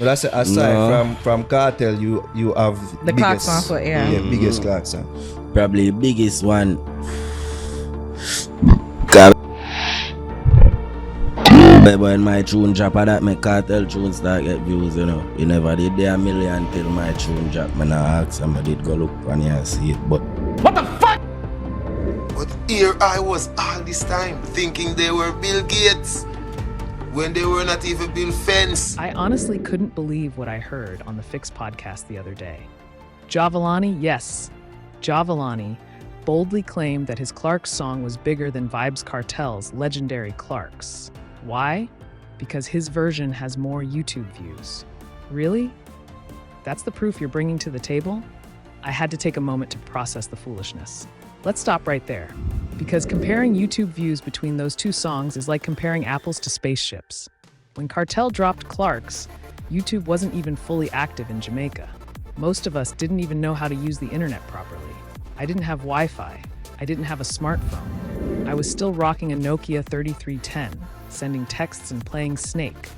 But that's aside from Cartel, you have the biggest, Pon Foot, yeah. Biggest Clark song. Probably biggest one. When my tune drop, I that my Cartel tune start get views, you know. You never did there a million till my tune drop. Man, I ask somebody did go look on here and see it, but what the fuck? But here I was all this time thinking they were Bill Gates when they were not even Bill Fence. I honestly couldn't believe what I heard on the Fix podcast the other day. Jahvillani, yes, Jahvillani boldly claimed that his Clarks song was bigger than Vybz Kartel's legendary Clarks. Why? Because his version has more YouTube views. Really? That's the proof you're bringing to the table? I had to take a moment to process the foolishness. Let's stop right there, because comparing YouTube views between those two songs is like comparing apples to spaceships. When Kartel dropped Clarks, YouTube wasn't even fully active in Jamaica. Most of us didn't even know how to use the internet properly. I didn't have Wi-Fi. I didn't have a smartphone. I was still rocking a Nokia 3310, sending texts and playing Snake.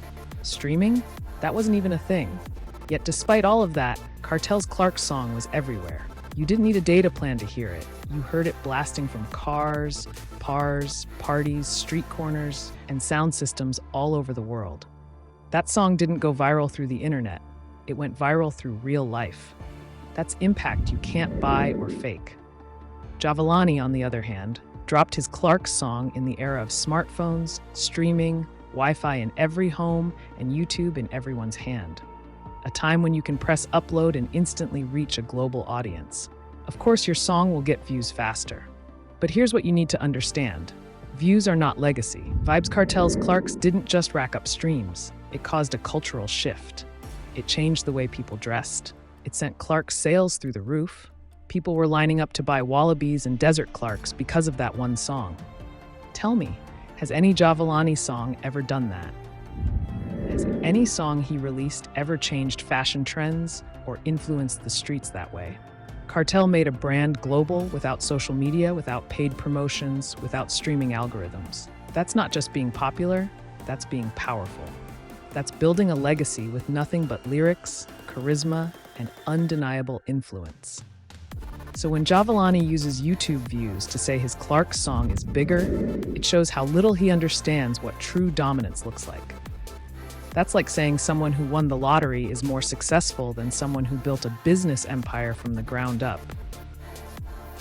Streaming? That wasn't even a thing. Yet despite all of that, Kartel's Clarks song was everywhere. You didn't need a data plan to hear it. You heard it blasting from cars, bars, parties, street corners, and sound systems all over the world. That song didn't go viral through the internet. It went viral through real life. That's impact you can't buy or fake. Jahvillani, on the other hand, dropped his Clarks song in the era of smartphones, streaming, Wi-Fi in every home, and YouTube in everyone's hand. A time when you can press upload and instantly reach a global audience. Of course, your song will get views faster. But here's what you need to understand. Views are not legacy. Vybz Kartel's Clarks didn't just rack up streams. It caused a cultural shift. It changed the way people dressed. It sent Clarks sales through the roof. People were lining up to buy Wallabies and Desert Clarks because of that one song. Tell me, has any Jahvillani song ever done that? Has any song he released ever changed fashion trends or influenced the streets that way? Kartel made a brand global without social media, without paid promotions, without streaming algorithms. That's not just being popular, that's being powerful. That's building a legacy with nothing but lyrics, charisma, and undeniable influence. So when Jahvillani uses YouTube views to say his Clarks song is bigger, it shows how little he understands what true dominance looks like. That's like saying someone who won the lottery is more successful than someone who built a business empire from the ground up.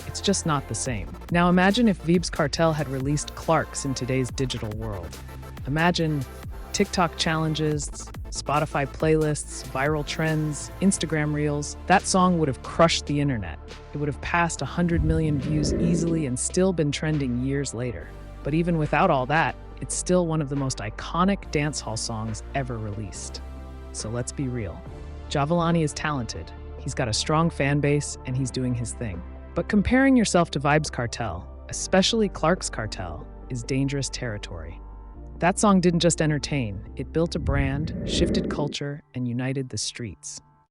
It's just not the same. Now imagine if Vybz Kartel had released Clarks in today's digital world. Imagine TikTok challenges, Spotify playlists, viral trends, Instagram reels. That song would have crushed the internet. It would have passed 100 million views easily and still been trending years later. But even without all that, it's still one of the most iconic dancehall songs ever released. So let's be real. Jahvillani is talented. He's got a strong fan base and he's doing his thing. But comparing yourself to Vybz Kartel, especially Clarks Kartel, is dangerous territory. That song didn't just entertain, it built a brand, shifted culture, and united the streets.